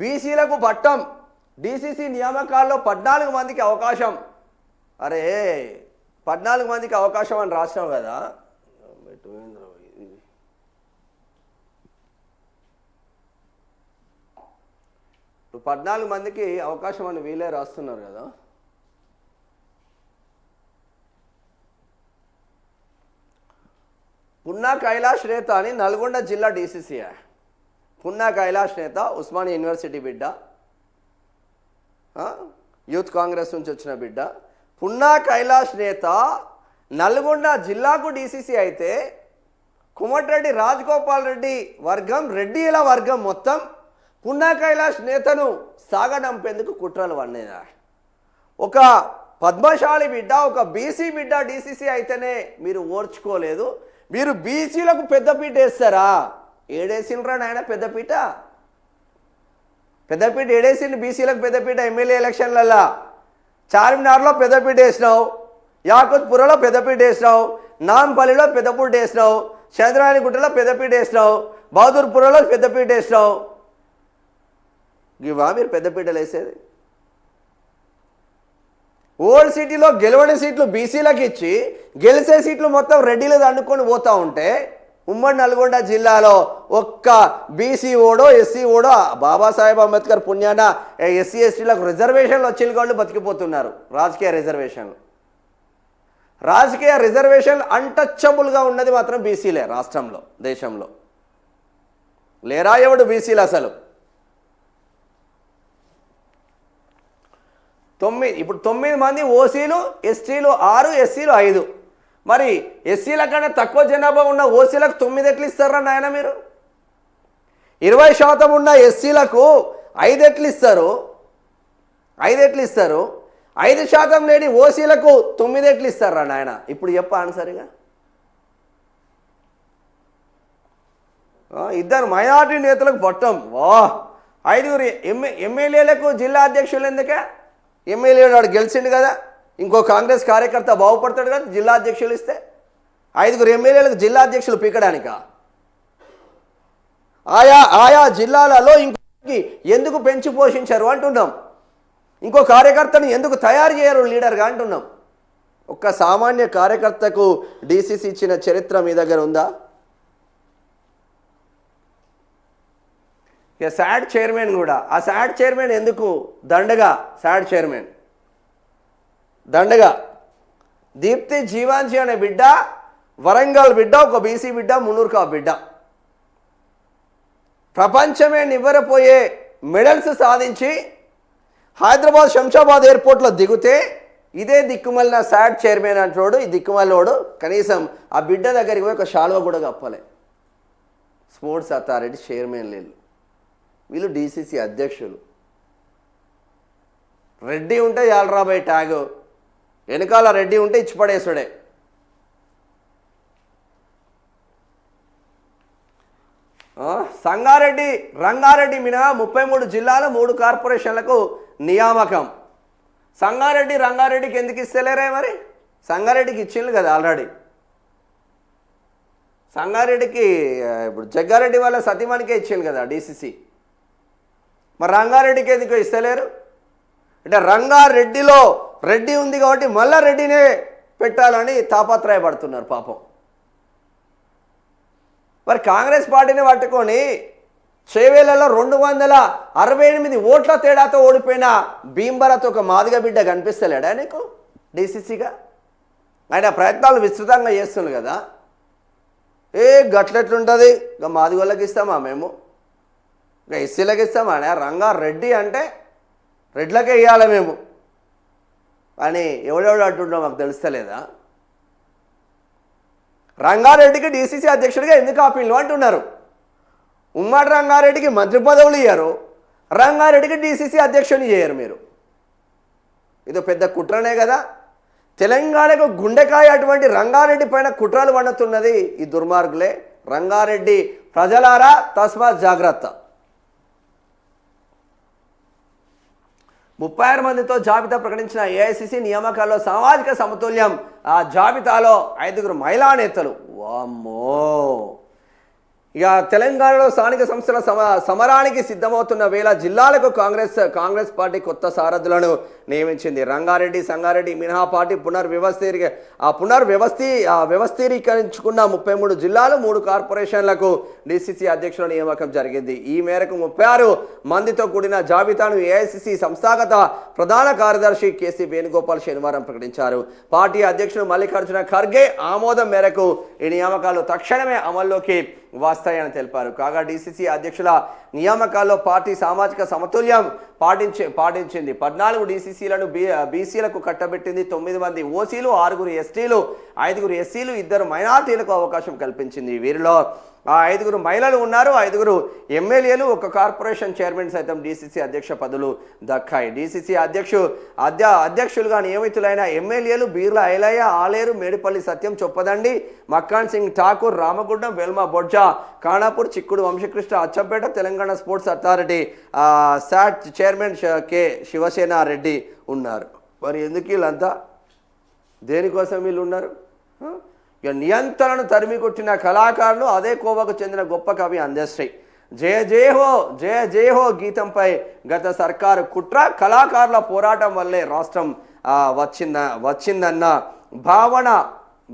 బీసీలకు పట్టం, డీసీసీ నియామకాల్లో 14 మందికి అవకాశం. అరే 14 మందికి అవకాశం అని రాసినావు కదా, ఇప్పుడు 14 మందికి అవకాశం అని వీళ్ళే రాస్తున్నారు కదా. పున్నా కైలాష్ నేత అని నల్గొండ జిల్లా డీసీసీ. పున్నా కైలాష్ నేత ఉస్మానియా యూనివర్సిటీ బిడ్డ, యూత్ కాంగ్రెస్ నుంచి వచ్చిన బిడ్డ. పున్నా కైలాష్ నేత నల్గొండ జిల్లాకు డీసీసీ అయితే కుమటిరెడ్డి రాజగోపాల్ రెడ్డి వర్గం, రెడ్డిల వర్గం మొత్తం పున్నా కైలాష్ నేతను సాగనంపేందుకు కుట్రలు పడినా. ఒక పద్మశాలి బిడ్డ, ఒక బీసీ బిడ్డ డీసీసీ అయితేనే మీరు ఓర్చుకోలేదు. మీరు బీసీలకు పెద్దపీట వేస్తారా? ఏడేసిండ్రా నాయన పెద్దపీట. పెద్దపీట ఏడేసిండు బీసీలకు పెద్దపీట. ఎమ్మెల్యే ఎలక్షన్లల్లో చార్మినార్లో పెద్దపీట వేసినావు, యాకుత్పురలో పెద్దపీట వేసినావు, నాంపల్లిలో పెద్దపీట వేసినావు, చంద్రాయణగుట్టలో పెద్దపీట వేసినావు, బహదూర్పురలో పెద్దపీట వేసినావు. ఇవా మీరు పెద్దపీటలు వేసేది? ఓల్డ్ సిటీలో గెలవని సీట్లు బీసీలకు ఇచ్చి గెలిచే సీట్లు మొత్తం రెడ్డిలు దండుకొని పోతూ ఉంటే ఉమ్మడి నల్గొండ జిల్లాలో ఒక్క బీసీ ఓడో ఎస్సీ ఓడో బాబాసాహెబ్ అంబేద్కర్ పుణ్యాన ఎస్సీ ఎస్టీలకు రిజర్వేషన్లు వచ్చిన వాళ్ళు బతికిపోతున్నారు. రాజకీయ రిజర్వేషన్లు అన్టచబుల్గా ఉన్నది మాత్రం బీసీలే. రాష్ట్రంలో, దేశంలో లేరా ఎవడు బీసీలు? అసలు 9 మంది ఓసీలు, ఎస్టీలు 6, ఎస్సీలు 5. మరి ఎస్సీల కన్నా తక్కువ జనాభా ఉన్న ఓసీలకు 9 ఎట్లు ఇస్తారా నాయన మీరు? 20% ఉన్న ఎస్సీలకు 5 ఎట్లు ఇస్తారు? 5% లేని ఓసీలకు 9 ఎట్లు ఇస్తారా నాయన? ఇప్పుడు చెప్ప ఆన్సరిగా. ఇద్దరు మైనార్టీ నేతలకు పట్టం. 5 ఎమ్మెల్యేలకు జిల్లా అధ్యక్షులు ఎందుకే? ఎమ్మెల్యే వాడు గెలిచిండు కదా, ఇంకో కాంగ్రెస్ కార్యకర్త బాగుపడతాడు కదా జిల్లా అధ్యక్షులు ఇస్తే. 5 ఎమ్మెల్యేలకు జిల్లా అధ్యక్షులు పీకడానిక? ఆయా జిల్లాలలో ఇంకోకి ఎందుకు పెంచి పోషించారు అంటున్నాం. ఇంకో కార్యకర్తను ఎందుకు తయారు చేయరు లీడర్గా అంటున్నాం. ఒక్క సామాన్య కార్యకర్తకు డీసీసీ ఇచ్చిన చరిత్ర మీ దగ్గర ఉందా? ఇక శాడ్ చైర్మన్ కూడా, ఆ శాడ్ చైర్మన్ ఎందుకు దండగా? శాడ్ చైర్మన్ దండగా దీప్తి జీవాంజీ అనే బిడ్డ, వరంగల్ బిడ్డ, ఒక బీసీ బిడ్డ, మున్నూరుకా బిడ్డ. ప్రపంచమే నివ్వరపోయే మెడల్స్ సాధించి హైదరాబాద్ శంషాబాద్ ఎయిర్పోర్ట్లో దిగితే ఇదే దిక్కుమల్లిన శాడ్ చైర్మన్ అంటున్నాడు. ఈ దిక్కుమల్లోడు కనీసం ఆ బిడ్డ దగ్గరికి పోయి ఒక శాలువ కూడా కప్పలే. స్పోర్ట్స్ అథారిటీ చైర్మన్ లేదు, వీళ్ళు డీసీసీ అధ్యక్షులు. రెడ్డి ఉంటే యాలరాబాయ్ ట్యాగు, వెనకాల రెడ్డి ఉంటే ఇచ్చిపడేసుడే. సంగారెడ్డి, రంగారెడ్డి మినహా 33 జిల్లాలు 3 కార్పొరేషన్లకు నియామకం. రంగారెడ్డికి ఎందుకు ఇస్తలేరే? మరి సంగారెడ్డికి ఇచ్చిండ్రు కదా ఆల్రెడీ. సంగారెడ్డికి ఇప్పుడు జగ్గారెడ్డి వాళ్ళ సతీమణికే ఇచ్చిండు కదా డీసీసీ. మరి రంగారెడ్డికి ఎందుకు ఇస్తలేరు? అంటే రంగారెడ్డిలో రెడ్డి ఉంది కాబట్టి మళ్ళా రెడ్డినే పెట్టాలని తాపత్రయపడుతున్నారు పాపం. మరి కాంగ్రెస్ పార్టీని పట్టుకొని చేవేళ్లలో 268 ఓట్ల తేడాతో ఓడిపోయిన భీంబరత్ ఒక మాదిగ బిడ్డ కనిపిస్తలేడా నీకు డీసీసీగా? ఆయన ప్రయత్నాలు విస్తృతంగా చేస్తున్నారు కదా. గట్లెట్లుంటుంది, ఇక మాదిగోళ్ళకి ఇస్తామా మేము, ఇక ఎస్సీలకు ఇస్తామా? రంగారెడ్డి అంటే రెడ్లకే ఇవ్వాలి మేము అని ఎవడెవడు అంటుండో మాకు తెలుస్తలేదా? రంగారెడ్డికి డీసీసీ అధ్యక్షుడిగా ఎందుకు ఆపిల్లు అంటున్నారు. ఉమ్మడి రంగారెడ్డికి మంత్రి పదవులు ఇయ్యారు, రంగారెడ్డికి డీసీసీ అధ్యక్షుని చేయరు మీరు. ఇది పెద్ద కుట్రనే కదా. తెలంగాణకు గుండెకాయ అటువంటి రంగారెడ్డి పైన కుట్రలు పండుతున్నది ఈ దుర్మార్గులే. రంగారెడ్డి ప్రజలారా తస్మాత్ జాగ్రత్త. 36 మందితో జాబితా ప్రకటించిన ఏఐసీసీ నియామకాల్లో సామాజిక సమతుల్యం. ఆ జాబితాలో 5 మహిళా నేతలు. వామ్మో! ఇక తెలంగాణలో స్థానిక సంస్థల సమరానికి సిద్ధమవుతున్న వేళ జిల్లాలకు కాంగ్రెస్ పార్టీ కొత్త సారథులను నియమించింది. రంగారెడ్డి, సంగారెడ్డి మినహా పార్టీ వ్యవస్థీకరించుకున్న 33 జిల్లాలు 3 కార్పొరేషన్లకు డిసిసి అధ్యక్షుల నియామకం జరిగింది. ఈ మేరకు 36 మందితో కూడిన జాబితాను ఏఐసిసి సంస్థాగత ప్రధాన కార్యదర్శి కేసీ వేణుగోపాల్ శనివారం ప్రకటించారు. పార్టీ అధ్యక్షుడు మల్లికార్జున ఖర్గే ఆమోదం మేరకు ఈ నియామకాలు తక్షణమే అమల్లోకి వస్తాయని తెలిపారు. కాగా డిసిసి అధ్యక్షుల నియామకాల్లో పార్టీ సామాజిక సమతుల్యం పాటించింది. 14 డిసిసిలను బీసీలకు కట్టబెట్టింది. 9 మంది ఓసీలు, 6 ఎస్టీలు, 5 ఎస్సీలు, 2 మైనార్టీలకు అవకాశం కల్పించింది. వీరిలో 5 మహిళలు ఉన్నారు. 5 ఎమ్మెల్యేలు, 1 కార్పొరేషన్ చైర్మన్ సైతం డిసిసి అధ్యక్ష పదవులు దక్కాయి. డిసిసి అధ్యక్షులుగా నియమితులైన ఎమ్మెల్యేలు బీర్ల ఐలయ్య, ఆలేరు, మేడిపల్లి సత్యం, చొప్పదండి, మక్కాన్ సింగ్ ఠాకూర్, రామగుండం, వెల్మా బొడ్జా, ఖానాపూర్, చిక్కుడు Vamsa Krishna, Achampet, Telangana sports authority SAT chairman K Shiva Sena Reddy ఉన్నారు. మరి ఎందుకు వీళ్ళంతా, దేనికోసం వీళ్ళు ఉన్నారు? ఇక నియంత్రణను తరిమి కొట్టిన కళాకారులు, అదే కోవకు చెందిన గొప్ప కవి అందశ్రీ. జయ జయ హో గీతంపై గత సర్కారు కుట్ర, కళాకారుల పోరాటం వల్లే రాష్ట్రం వచ్చిందన్న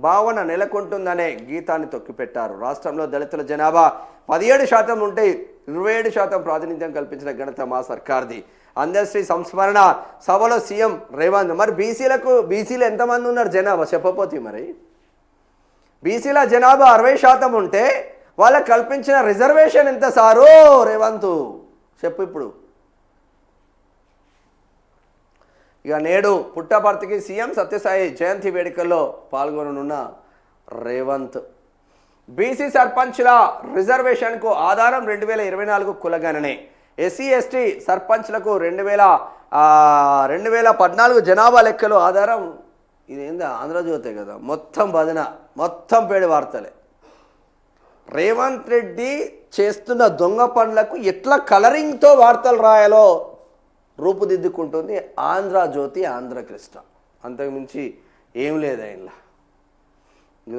భావన నెలకొంటుందనే గీతాన్ని తొక్కిపెట్టారు. రాష్ట్రంలో దళితుల జనాభా 17% ఉంటే 27% ప్రాతినిధ్యం కల్పించిన ఘనత మా సర్కార్ది. అందశ్రీ సంస్మరణ సభలో సీఎం రేవంత్. మరి బీసీలు ఎంతమంది ఉన్నారు జనాభా చెప్పపోతే? మరి బీసీల జనాభా 60% ఉంటే వాళ్ళకి కల్పించిన రిజర్వేషన్ ఎంత సారో రేవంత్ చెప్పు ఇప్పుడు. ఇక నేడు పుట్టపర్తికి సీఎం సత్యసాయి జయంతి వేడుకల్లో పాల్గొననున్న రేవంత్. బీసీ సర్పంచ్ల రిజర్వేషన్కు ఆధారం 2024 కులగణనే. ఎస్సీ ఎస్టీ సర్పంచ్లకు 2014 జనాభా లెక్కలు ఆధారం. ఇదేందా ఆంధ్రజ్యోతే కదా, మొత్తం బదన, మొత్తం పేడి వార్తలే. రేవంత్ రెడ్డి చేస్తున్న దొంగ పనులకు ఎట్లా కలరింగ్తో వార్తలు రాయాలో రూపుదిద్దుకుంటుంది ఆంధ్రజ్యోతి, ఆంధ్రకృష్ణ. అంతకుమించి ఏం లేదు ఆయనలా.